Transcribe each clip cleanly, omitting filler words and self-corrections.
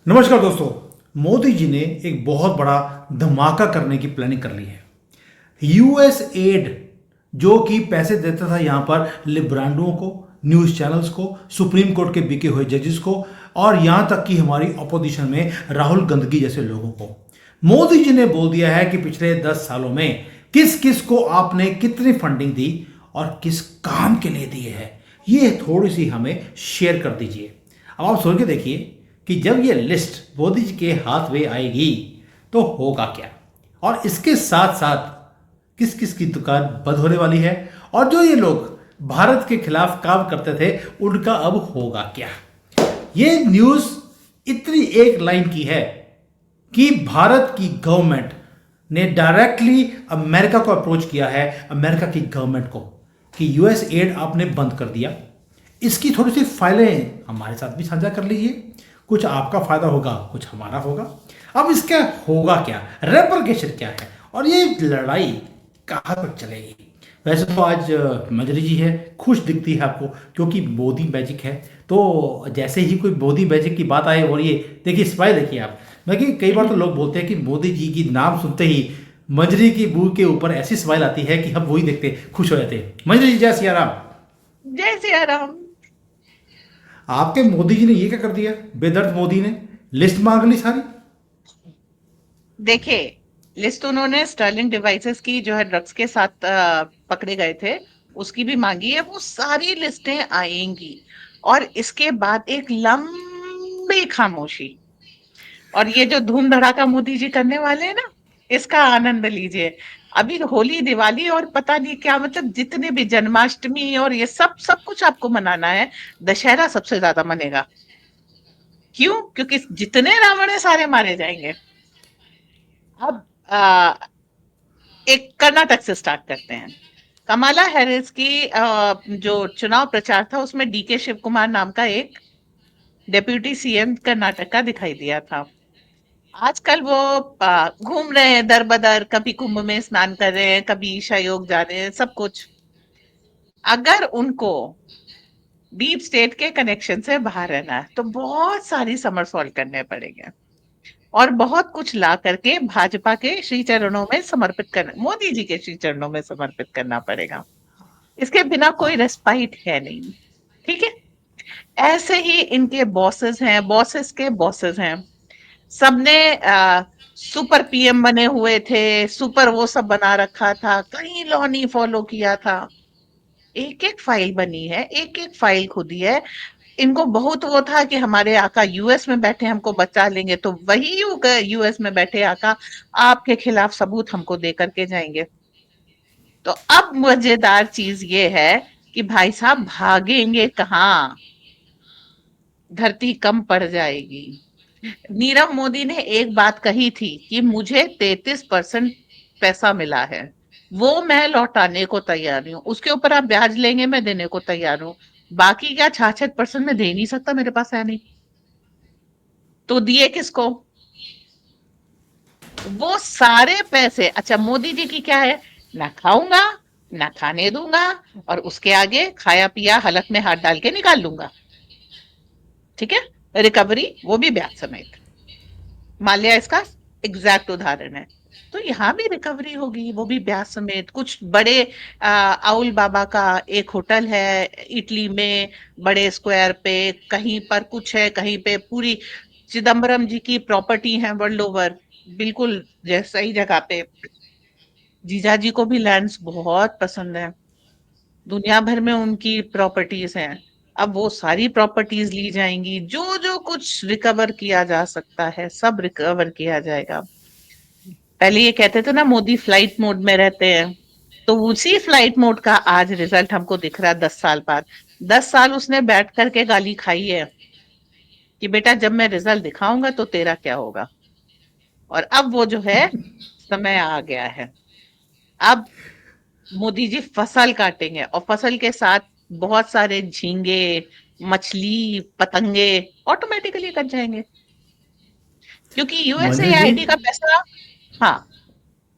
नमस्कार दोस्तों। मोदी जी ने एक बहुत बड़ा धमाका करने की प्लानिंग कर ली है। यूएस एड जो कि पैसे देता था यहाँ पर लिब्रांडुओं को, न्यूज़ चैनल्स को, सुप्रीम कोर्ट के बिके हुए जजेस को और यहाँ तक कि हमारी अपोजिशन में राहुल गांधी जैसे लोगों को, मोदी जी ने बोल दिया है कि पिछले 10 सालों में किस किस को आपने कितनी फंडिंग दी और किस काम के लिए दिए है, ये थोड़ी सी हमें शेयर कर दीजिए। अब आप सोच के देखिए कि जब ये लिस्ट मोदी जी के हाथ में आएगी तो होगा क्या, और इसके साथ साथ किस किस की दुकान बंद होने वाली है, और जो ये लोग भारत के खिलाफ काम करते थे उनका अब होगा क्या। ये न्यूज़ इतनी एक लाइन की है कि भारत की गवर्नमेंट ने डायरेक्टली अमेरिका को अप्रोच किया है, अमेरिका की गवर्नमेंट को, कि यूएस एड आपने बंद कर दिया, इसकी थोड़ी सी फाइलें हमारे साथ भी साझा कर लीजिए, कुछ आपका फायदा होगा कुछ हमारा होगा। अब इसका होगा क्या, रेपरकेशन क्या है, और ये लड़ाई कहाँ तक चलेगी। वैसे तो आज मंजरी जी है, खुश दिखती है आपको क्योंकि मोदी मैजिक है। तो जैसे ही कोई मोदी मैजिक की बात आए, और ये देखिए स्माइल देखिए आप, देखिए कई बार तो लोग बोलते हैं कि मोदी जी की नाम सुनते ही मंजरी की मुंह के ऊपर ऐसी स्माइल आती है कि हम वही देखते खुश हो जाते हैं। मंजरी जी, जय सिया राम। जय सिया राम। आपके मोदी जी ने ये क्या कर दिया, बेदर्द मोदी ने लिस्ट मांग ली सारी। देखिए, लिस्ट उन्होंने स्टर्लिंग डिवाइसेस की जो है ड्रग्स के साथ पकड़े गए थे, उसकी भी मांगी है। वो सारी लिस्टें आएंगी और इसके बाद एक लंबी खामोशी। और ये जो धूम धड़ाका मोदी जी करने वाले हैं ना, इसका आनंद लीजिए। अभी होली, दिवाली और पता नहीं क्या, मतलब जितने भी जन्माष्टमी और ये सब सब कुछ आपको मनाना है। दशहरा सबसे ज्यादा मनेगा। क्यों? क्योंकि जितने रावण है सारे मारे जाएंगे। अब एक कर्नाटक से स्टार्ट करते हैं। कमला हैरिस की जो चुनाव प्रचार था उसमें डीके शिव कुमार नाम का एक डेप्यूटी सीएम कर्नाटक का दिखाई दिया था। आजकल वो घूम रहे हैं दर बदर, कभी कुंभ में स्नान कर रहे हैं, कभी ईशा योग जा रहे हैं, सब कुछ। अगर उनको डीप स्टेट के कनेक्शन से बाहर रहना है तो बहुत सारी समरसॉल्ट करने पड़ेंगे और बहुत कुछ ला करके भाजपा के श्री चरणों में समर्पित करना, मोदी जी के श्री चरणों में समर्पित करना पड़ेगा। इसके बिना कोई रेस्पाइट है नहीं। ठीक है। ऐसे ही इनके बॉसेस हैं, बॉसेस के बॉसेस हैं। सबने सुपर पीएम बने हुए थे, सुपर वो सब बना रखा था, कहीं लॉ नहीं फॉलो किया था। एक एक फाइल बनी है, एक एक फाइल खुदी है। इनको बहुत वो था कि हमारे आका यूएस में बैठे हमको बचा लेंगे, तो वही यूएस में बैठे आका आपके खिलाफ सबूत हमको दे करके जाएंगे। तो अब मजेदार चीज ये है कि भाई साहब भागेंगे कहाँ? धरती कम पड़ जाएगी। नीरव मोदी ने एक बात कही थी कि मुझे 33% पैसा मिला है, वो मैं लौटाने को तैयार हूँ। उसके ऊपर आप ब्याज लेंगे, मैं देने को तैयार हूँ। बाकी क्या 66% में दे नहीं सकता, मेरे पास है नहीं। तो दिए किसको? वो सारे पैसे। अच्छा, मोदी जी की क्या है? ना खाऊंगा, ना खाने दूंगा, और उसके आगे खाया पिया हलक में हाथ डाल के निकाल लूंगा। ठीक है। रिकवरी वो भी ब्याज समेत। माल्या इसका एग्जैक्ट उदाहरण है। तो यहाँ भी रिकवरी होगी, वो भी ब्याज समेत। कुछ बड़े आउल बाबा का एक होटल है इटली में, बड़े स्क्वायर पे, कहीं पर कुछ है, कहीं पे पूरी चिदम्बरम जी की प्रॉपर्टी है वर्ल्ड ओवर, बिल्कुल जैसा ही जगह पे। जीजा जी को भी लैंड्स बहुत पसंद है, दुनिया भर में उनकी प्रॉपर्टीज हैं। अब वो सारी प्रॉपर्टीज ली जाएंगी, जो जो कुछ रिकवर किया जा सकता है सब रिकवर किया जाएगा। पहले ये कहते थे ना मोदी फ्लाइट मोड में रहते हैं, तो उसी फ्लाइट मोड का आज रिजल्ट हमको दिख रहा है 10 साल बाद। 10 साल उसने बैठ करके गाली खाई है कि बेटा जब मैं रिजल्ट दिखाऊंगा तो तेरा क्या होगा। और अब वो जो है, समय आ गया है। अब मोदी जी फसल काटेंगे और फसल के साथ बहुत सारे झींगे, मछली, पतंगे ऑटोमेटिकली कट जाएंगे, क्योंकि मंजरी जी, यूएसएआईडी का पैसा, हाँ,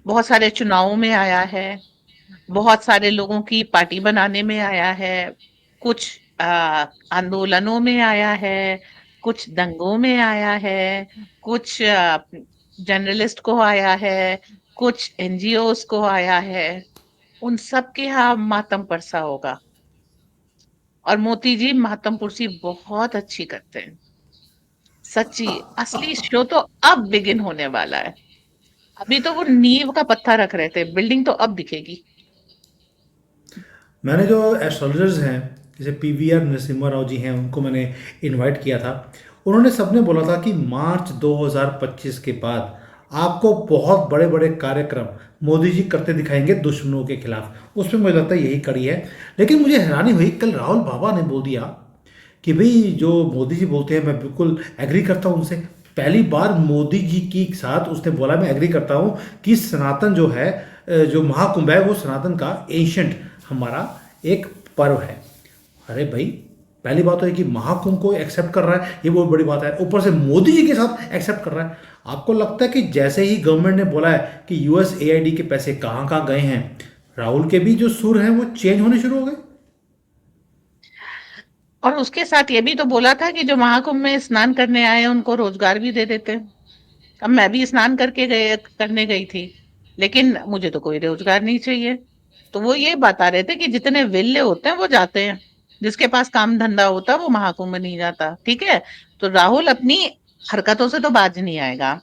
बहुत सारे चुनावों में आया है, बहुत सारे लोगों की पार्टी बनाने में आया है, कुछ आंदोलनों में आया है, कुछ दंगों में आया है, कुछ जर्नलिस्ट को आया है, कुछ एनजीओस को आया है। उन सब के यहाँ मातम परसा होगा। और मोती जी मातम पुरसी बहुत अच्छी करते हैं। सच्ची असली शो तो अब बिगिन होने वाला है। अभी तो वो नींव का पत्थर रख रहे थे, बिल्डिंग तो अब दिखेगी। मैंने जो एस्ट्रोलॉजर्स हैं, जैसे पीवीआर नरसिम्हा राव जी हैं, उनको मैंने इनवाइट किया था। उन्होंने सबने बोला था कि मार्च 2025 के बाद आपको बहुत बड़े बड़े कार्यक्रम मोदी जी करते दिखाएंगे दुश्मनों के खिलाफ। उसमें मुझे लगता है यही कड़ी है। लेकिन मुझे हैरानी हुई, कल राहुल बाबा ने बोल दिया कि भाई जो मोदी जी बोलते हैं मैं बिल्कुल एग्री करता हूँ उनसे। पहली बार मोदी जी के साथ उसने बोला मैं एग्री करता हूँ कि सनातन जो है, जो महाकुंभ है वो सनातन का एंशंट हमारा एक पर्व है। अरे भाई, पहली बात तो है कि महाकुंभ को एक्सेप्ट कर रहा है, ये बहुत बड़ी बात है। ऊपर से मोदी जी के साथ एक्सेप्ट कर रहा है। आपको लगता है कि जैसे ही गवर्नमेंट ने बोला है कि यूएसएआईडी के पैसे कहाँ कहाँ गए हैं, राहुल के भी जो सुर हैं वो चेंज होने शुरू हो गए? और उसके साथ ये भी तो बोला था कि जो महाकुंभ में स्नान करने आए हैं उनको रोजगार भी दे देते। अब मैं भी स्नान करके गए करने गई थी, लेकिन मुझे तो कोई रोजगार नहीं चाहिए। तो वो ये बता रहे थे कि जितने विल्ले होते हैं वो जाते हैं, जिसके पास काम धंधा होता है वो महाकुंभ में नहीं जाता। ठीक है, तो राहुल अपनी हरकतों से तो बाज नहीं आएगा।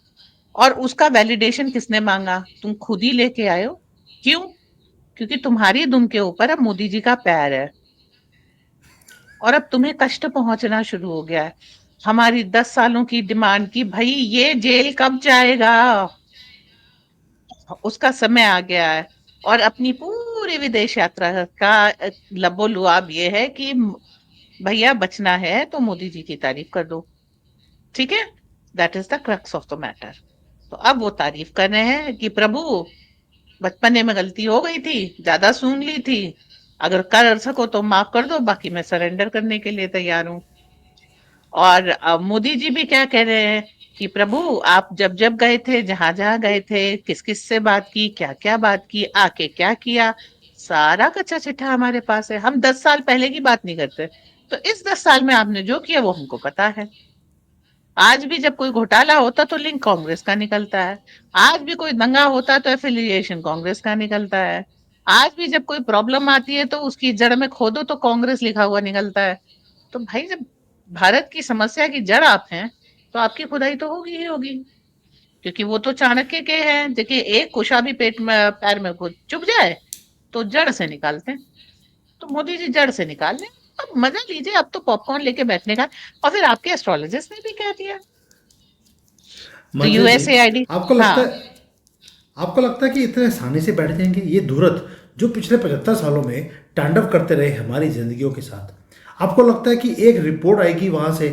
और उसका वैलिडेशन किसने मांगा? तुम खुद ही लेके आए हो। क्यों? क्योंकि तुम्हारी दुम के ऊपर अब मोदी जी का पैर है और अब तुम्हें कष्ट पहुंचना शुरू हो गया है। हमारी 10 सालों की डिमांड की भाई ये जेल कब जाएगा, उसका समय आ गया है। और अपनी पूरी विदेश यात्रा का लबोलुआब ये है कि भैया बचना है तो मोदी जी की तारीफ कर दो। ठीक है, that is the crux of the matter. तो अब वो तारीफ कर रहे हैं कि प्रभु बचपने में गलती हो गई थी, ज्यादा सूंघ ली थी, अगर कर सको तो माफ कर दो, बाकी मैं सरेंडर करने के लिए तैयार हूँ। और मोदी जी भी क्या कह रहे हैं कि प्रभु आप जब जब गए थे, जहां जहां गए थे, किस किस से बात की, क्या क्या बात की, आके क्या किया, सारा कच्चा चिट्ठा हमारे पास है। हम 10 साल पहले की बात नहीं करते। तो इस 10 साल में आपने जो किया वो हमको पता है। आज भी जब कोई घोटाला होता तो लिंक कांग्रेस का निकलता है। आज भी कोई दंगा होता तो एफिलिएशन कांग्रेस का निकलता है। आज भी जब कोई प्रॉब्लम आती है तो उसकी जड़ में खोदो तो कांग्रेस लिखा हुआ निकलता है। तो भाई जब भारत की समस्या की जड़ आप हैं, तो आपकी खुदाई तो होगी ही होगी। क्योंकि वो तो चाणक्य के हैं, देखिए एक कुशा भी पेट में पैर में घुस चुभ जाए तो जड़ से निकालते हैं। तो मोदी जी जड़ से निकाल लें। अब मजा लीजिए, अब तो पॉपकॉर्न लेके बैठने का। और फिर आपके एस्ट्रोलॉजिस्ट ने भी कह दिया, तो मंत्री जी, यूएसएआईडी। आपको हाँ, लगता है आपको लगता है कि इतने आसानी से बैठ जाएंगे ये धुरत जो पिछले 75 सालों में तांडव करते रहे हमारी जिंदगियों के साथ? आपको लगता है कि एक रिपोर्ट आएगी वहां से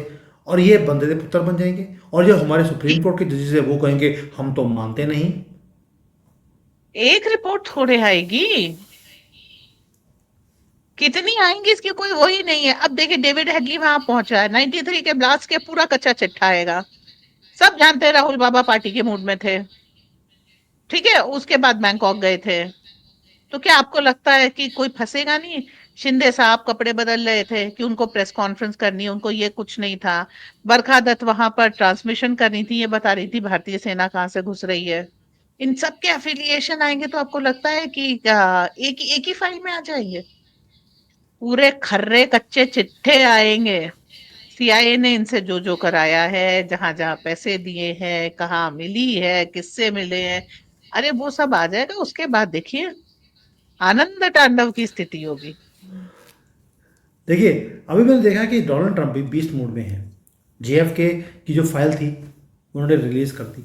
और ये बंदे दे पुत्र बन जाएंगे, और जो हमारे सुप्रीम कोर्ट के जजेस है वो कहेंगे हम तो मानते नहीं? एक रिपोर्ट थोड़े आएगी, कितनी आएंगी इसकी कोई वही नहीं है। अब देखिए डेविड हेडली वहां पहुंचा है, 93 के ब्लास्ट के पूरा कच्चा चिट्ठा आएगा। सब जानते हैं राहुल बाबा पार्टी के मूड में थे। ठीक है, उसके बाद बैंकॉक गए थे। तो क्या आपको लगता है कि कोई फंसेगा नहीं? शिंदे साहब कपड़े बदल रहे थे कि उनको प्रेस कॉन्फ्रेंस करनी है, उनको ये कुछ नहीं था। बरखा दत्त वहां पर ट्रांसमिशन करनी थी, ये बता रही थी भारतीय सेना कहाँ से घुस रही है। इन सब के एफिलिएशन आएंगे तो आपको लगता है कि एक ही फाइल में आ जाएंगे? पूरे खर्रे कच्चे चिट्ठे आएंगे। सीआईए ने इनसे जो जो कराया है, जहां जहां पैसे दिए हैं, कहाँ मिली है, किससे मिले हैं, अरे वो सब आ जाएगा। उसके बाद देखिए आनंद तांडव की स्थिति होगी। देखिए, अभी मैंने देखा कि डोनाल्ड ट्रंप भी बीस्ट मूड में है। जेएफके की जो फाइल थी उन्होंने रिलीज कर दी।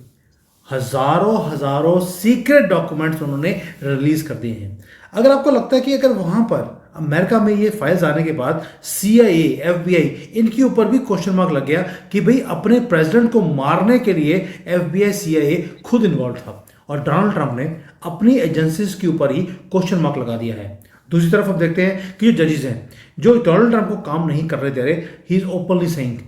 हजारों हजारों सीक्रेट डॉक्यूमेंट्स उन्होंने रिलीज कर दिए हैं। अगर आपको लगता है कि अगर वहां पर अमेरिका में ये फाइल्स आने के बाद सीआईए, एफबीआई, इनके ऊपर भी क्वेश्चन मार्क लग गया कि भाई अपने प्रेसिडेंट को मारने के लिए एफबीआई, सीआईए खुद इन्वॉल्व था, और डोनाल्ड ट्रंप ने अपनी एजेंसीज के ऊपर ही क्वेश्चन मार्क लगा दिया है। दूसरी तरफ हम देखते हैं कि जो जजेस हैं, जो डोनाल्ड ट्रंप को काम नहीं कर रहे दे रहे, ही इज ओपनली सेइंग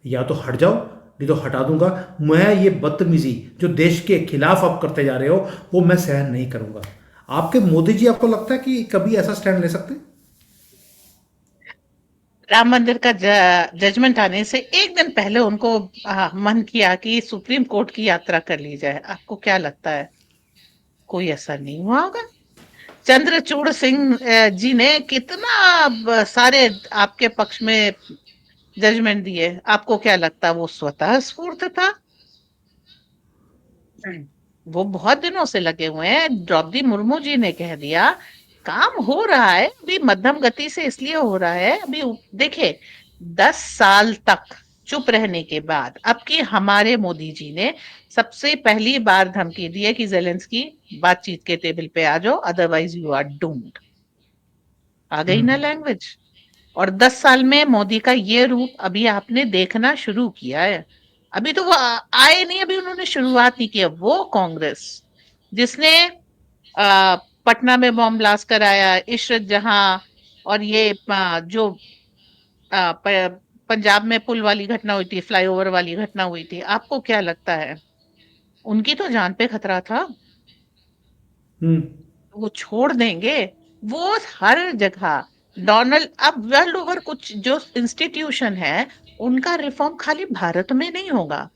या तो हट जाओ नहीं तो हटा दूंगा। मैं ये बदतमीजी जो देश के खिलाफ आप करते जा रहे हो वो मैं सहन नहीं करूंगा। आपके मोदी जी, आपको लगता है कि कभी ऐसा स्टैंड ले सकते हैं? राम मंदिर का जजमेंट आने से एक दिन पहले उनको मन किया कि सुप्रीम कोर्ट की यात्रा कर ली जाए। आपको क्या लगता है कोई असर नहीं हुआ होगा? चंद्रचूड़ सिंह जी ने कितना सारे आपके पक्ष में जजमेंट दिए। आपको क्या लगता है वो स्वतः स्फूर्त था? वो बहुत दिनों से लगे हुए हैं। द्रौपदी मुर्मू जी ने कह दिया काम हो रहा है, अभी मध्यम गति से इसलिए हो रहा है। अभी देखिए 10 साल तक चुप रहने के बाद अब की हमारे मोदी जी ने सबसे पहली बार धमकी दी है कि जेलेंस्की बातचीत के टेबल पे आ जाओ, अदरवाइज यू आर डूम्ड। आ गई ना हम्म। लैंग्वेज। और 10 साल में मोदी का ये रूप अभी आपने देखना शुरू किया है। अभी तो वो आए नहीं, अभी उन्होंने शुरुआत नहीं की है। वो कांग्रेस जिसने पटना में बॉम्ब ब्लास्ट कराया, इशरत जहां, और ये जो पंजाब में पुल वाली घटना हुई थी, फ्लाईओवर वाली घटना हुई थी, आपको क्या लगता है उनकी तो जान पे खतरा था? हम्म। वो छोड़ देंगे? वो हर जगह डोनाल्ड, अब वर्ल्ड ओवर कुछ जो इंस्टीट्यूशन है उनका रिफॉर्म खाली भारत में नहीं होगा,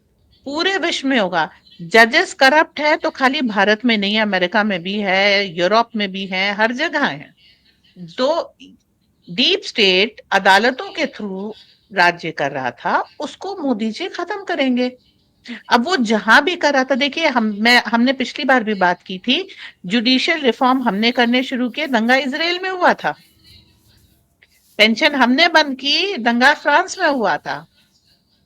पूरे विश्व में होगा। जजेस करप्ट है तो खाली भारत में नहीं है, अमेरिका में भी है, यूरोप में भी है, हर जगह है। जो डीप स्टेट अदालतों के थ्रू राज्य कर रहा था उसको मोदी जी खत्म करेंगे। अब वो जहां भी कर रहा था, देखिए हमने पिछली बार भी बात की थी, जुडिशियल रिफॉर्म हमने करने शुरू किए, दंगा इसराइल में हुआ था। पेंशन हमने बंद की, दंगा फ्रांस में हुआ था।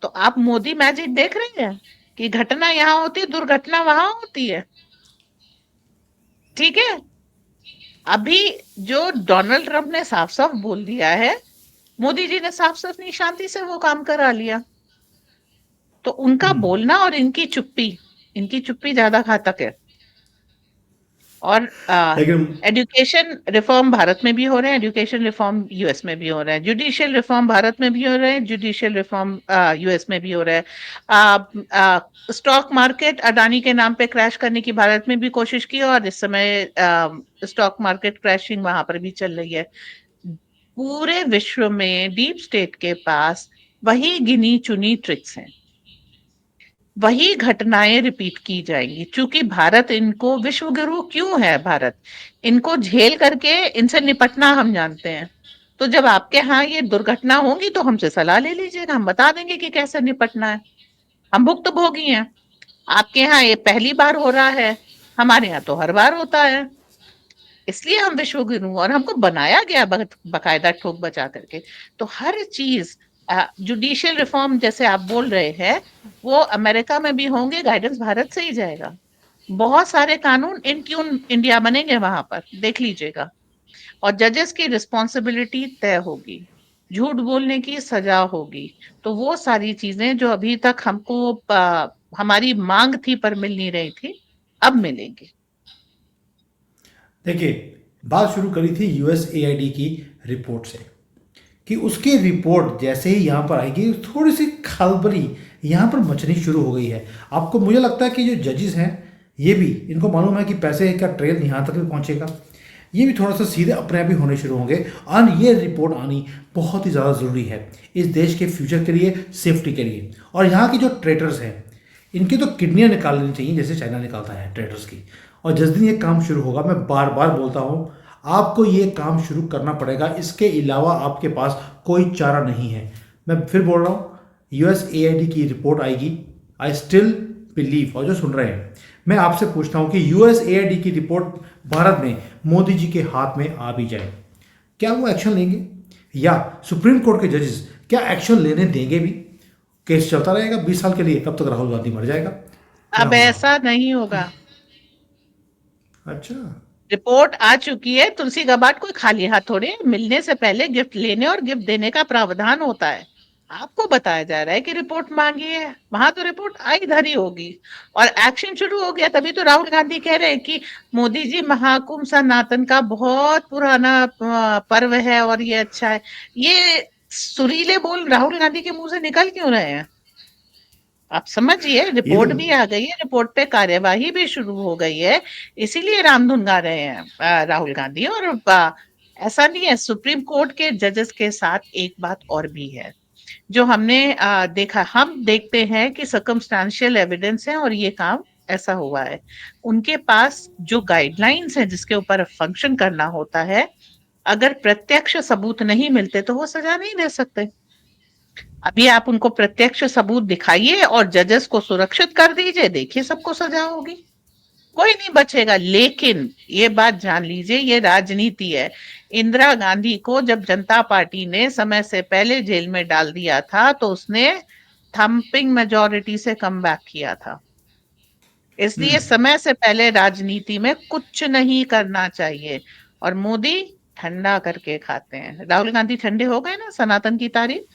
तो आप मोदी मैजिक देख रहे हैं कि घटना यहाँ होती है, दुर्घटना वहां होती है। ठीक है। अभी जो डोनाल्ड ट्रंप ने साफ साफ बोल दिया है, मोदी जी ने साफ साफ नहीं, शांति से वो काम करा लिया। तो उनका हम्म। बोलना और इनकी चुप्पी ज्यादा घातक है। और लेकिन एजुकेशन रिफॉर्म भारत में भी हो रहे हैं, एजुकेशन रिफॉर्म यूएस में भी हो रहे हैं, जुडिशियल रिफॉर्म भारत में भी हो रहे हैं, जुडिशियल रिफॉर्म यूएस में भी हो रहा है। स्टॉक मार्केट अडानी के नाम पे क्रैश करने की भारत में भी कोशिश की, और इस समय स्टॉक मार्केट क्रैशिंग वहां पर भी चल रही है। पूरे विश्व में डीप स्टेट के पास वही गिनी चुनी ट्रिक्स हैं, वही घटनाएं रिपीट की जाएंगी। क्योंकि भारत, इनको विश्व गुरु क्यों है भारत, इनको झेल करके इनसे निपटना हम जानते हैं। तो जब आपके यहाँ ये दुर्घटना होगी तो हमसे सलाह ले लीजिएगा, हम बता देंगे कि कैसे निपटना है। हम भुक्तभोगी हैं। आपके यहाँ ये पहली बार हो रहा है, हमारे यहाँ तो हर बार होता है। इसलिए हम विश्व गुरु, और हमको बनाया गया बकायदा ठोक बचा करके। तो हर चीज, जुडिशियल रिफॉर्म जैसे आप बोल रहे हैं, वो अमेरिका में भी होंगे, गाइडेंस भारत से ही जाएगा। बहुत सारे कानून इन ट्यून इंडिया बनेंगे वहां पर, देख लीजिएगा। और जजेस की रिस्पॉन्सिबिलिटी तय होगी, झूठ बोलने की सजा होगी। तो वो सारी चीजें जो अभी तक हमको हमारी मांग थी पर मिल नहीं रही थी, अब मिलेंगी। देखिए, बात शुरू करी थी यूएसएआईडी की रिपोर्ट से कि उसकी रिपोर्ट जैसे ही यहाँ पर आएगी थोड़ी सी खलबली यहाँ पर मचनी शुरू हो गई है। आपको, मुझे लगता है कि जो जजेस हैं ये भी, इनको मालूम है कि पैसे का ट्रेल यहाँ तक भी पहुँचेगा, ये भी थोड़ा सा सीधे अपने आप ही होने शुरू होंगे। और ये रिपोर्ट आनी बहुत ही ज़्यादा ज़रूरी है इस देश के फ्यूचर के लिए, सेफ्टी के लिए। और यहाँ की जो ट्रेडर्स हैं इनकी तो किडनियाँ निकाल लेनी चाहिए जैसे चाइना निकालता है ट्रेडर्स की। और जिस दिन ये काम शुरू होगा, मैं बार बार बोलता हूँ, आपको ये काम शुरू करना पड़ेगा, इसके अलावा आपके पास कोई चारा नहीं है। मैं फिर बोल रहा हूँ, यूएसएआईडी की रिपोर्ट आएगी, आई स्टिल बिलीव। और जो सुन रहे हैं, मैं आपसे पूछता हूँ कि यूएसएआईडी की रिपोर्ट भारत में मोदी जी के हाथ में आ भी जाए, क्या वो एक्शन लेंगे? या सुप्रीम कोर्ट के जजेस क्या एक्शन लेने देंगे भी? केस चलता रहेगा 20 साल के लिए, तब तक राहुल गांधी मर जाएगा। क्या अब होगा? ऐसा नहीं होगा। अच्छा। रिपोर्ट आ चुकी है, तुलसी कबाट कोई खाली हाथ थोड़े है। मिलने से पहले गिफ्ट लेने और गिफ्ट देने का प्रावधान होता है। आपको बताया जा रहा है कि रिपोर्ट मांगी है, वहां तो रिपोर्ट आई धरी होगी और एक्शन शुरू हो गया। तभी तो राहुल गांधी कह रहे हैं कि मोदी जी, महाकुंभ सनातन का बहुत पुराना पर्व है और ये अच्छा है। ये सुरीले बोल राहुल गांधी के मुंह से निकल क्यों रहे हैं? आप समझिए, ये तो रिपोर्ट भी आ गई है, रिपोर्ट पे कार्यवाही भी शुरू हो गई है। इसीलिए रामधुन गा रहे हैं राहुल गांधी। और ऐसा नहीं है, सुप्रीम कोर्ट के जजेस के साथ एक बात और भी है जो हमने देखा, हम देखते हैं कि सर्कमस्टांशियल एविडेंस है और ये काम ऐसा हुआ है। उनके पास जो गाइडलाइंस है जिसके ऊपर फंक्शन करना होता है, अगर प्रत्यक्ष सबूत नहीं मिलते तो वो सजा नहीं दे सकते। अभी आप उनको प्रत्यक्ष सबूत दिखाइए और जजेस को सुरक्षित कर दीजिए, देखिए सबको सजा होगी, कोई नहीं बचेगा। लेकिन ये बात जान लीजिए, ये राजनीति है। इंदिरा गांधी को जब जनता पार्टी ने समय से पहले जेल में डाल दिया था तो उसने थम्पिंग मेजोरिटी से कम बैक किया था। इसलिए समय से पहले राजनीति में कुछ नहीं करना चाहिए। और मोदी ठंडा करके खाते हैं। राहुल गांधी ठंडे हो गए ना, सनातन की तारीफ।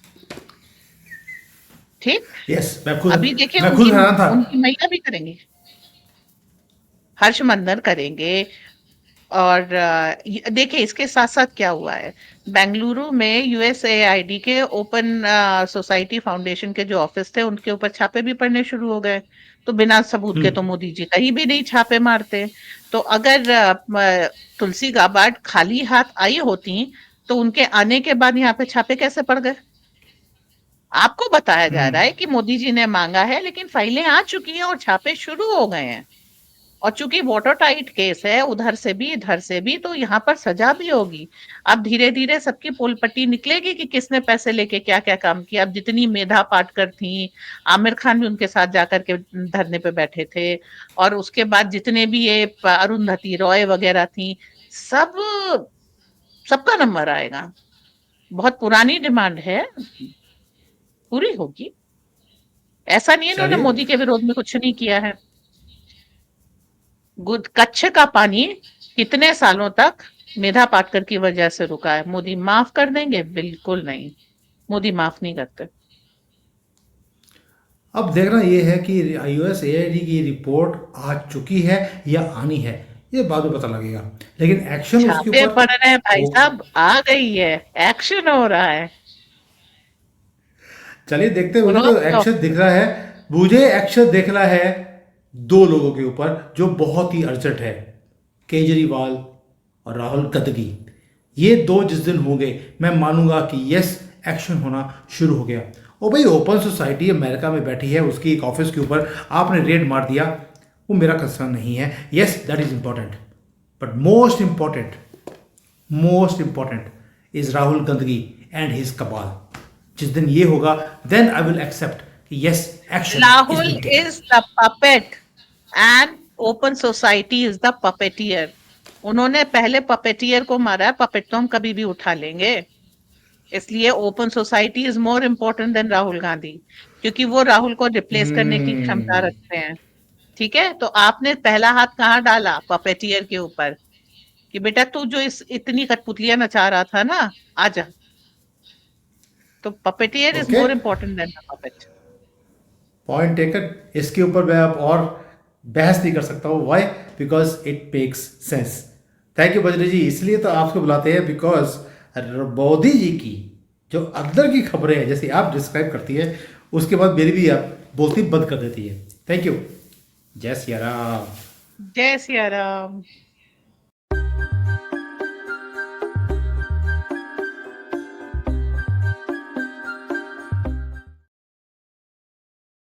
ठीक। यस, अभी देखिए मैं खुद उनकी हैरान था। उनकी महिला भी करेंगी, हर्षमंदन करेंगे। और देखिए इसके साथ साथ क्या हुआ है, बेंगलुरु में यूएसएआईडी के ओपन सोसाइटी फाउंडेशन के जो ऑफिस थे उनके ऊपर छापे भी पड़ने शुरू हो गए। तो बिना सबूत के तो मोदी जी कहीं भी नहीं छापे मारते। तो अगर तुलसी गाबार्ड खाली हाथ आई होती तो उनके आने के बाद यहाँ पे छापे कैसे पड़ गए? आपको बताया जा रहा है कि मोदी जी ने मांगा है, लेकिन फाइलें आ चुकी हैं और छापे शुरू हो गए हैं। और चूंकि वाटर टाइट केस है, उधर से भी इधर से भी, तो यहाँ पर सजा भी होगी। अब धीरे धीरे सबकी पोल पट्टी निकलेगी कि किसने पैसे लेके क्या क्या काम किया। अब जितनी मेधा पाटकर थी, आमिर खान भी उनके साथ जाकर के धरने पे बैठे थे, और उसके बाद जितने भी ये अरुंधति रॉय वगैरह थी, सबका नंबर आएगा। बहुत पुरानी डिमांड है, पूरी होगी। ऐसा नहीं है इन्होंने चलिए, मोदी के विरोध में कुछ नहीं किया है। कच्छ का पानी कितने सालों तक मेधा पाटकर की वजह से रुका है? मोदी माफ कर देंगे? बिल्कुल नहीं, मोदी माफ नहीं करते। अब देखना ये है कि यूएसएआईडी की रिपोर्ट आ चुकी है या आनी है, ये बाद में पता लगेगा। लेकिन एक्शन उसके छापे ऊपर पड़ रहे हैं भाई हो। साहब, आ गई है, एक्शन हो रहा है। चलिए देखते हैं, मुझे रोक तो लो। एक्शन दिख रहा है। मुझे एक्शन देखना है दो लोगों के ऊपर जो बहुत ही अर्जेंट है, केजरीवाल और राहुल गांधी। ये दो जिस दिन होंगे मैं मानूंगा कि यस, एक्शन होना शुरू हो गया। और भाई, ओपन सोसाइटी अमेरिका में बैठी है, उसकी एक ऑफिस के ऊपर आपने रेड मार दिया, वो मेरा कंसर्न नहीं है। Yes, that is important, but most important is Rahul Gandhi and his cabal. जिस दिन ये होगा, देन आई विल एक्सेप्ट कि yes, action is Rahul being taken. Is the puppet and open society is the puppeteer. उन्होंने पहले पपेटियर को मारा है, पपेट तो हम कभी भी उठा लेंगे। इसलिए open society is more important then Rahul Gandhi, क्योंकि वो राहुल को रिप्लेस करने की क्षमता रखते हैं। ठीक है, तो आपने पहला हाथ कहाँ डाला? पपेटियर के ऊपर, कि बेटा तू जो इतनी कठपुतलियां नचा रहा था ना, आजा। तो puppeteer is okay, more important than the puppet. Point taken. इसके ऊपर मैं अब और बहस नहीं कर सकता हूँ। Why? Because it makes sense. Thank you Bajri ji. इसलिए तो आपको बुलाते हैं, बिकॉज मोदी जी की जो अंदर की खबरें हैं, जैसे आप डिस्क्राइब करती है, उसके बाद मेरी भी आप बोलती बंद कर देती है। Thank you. जय सिया राम। जय सिया राम।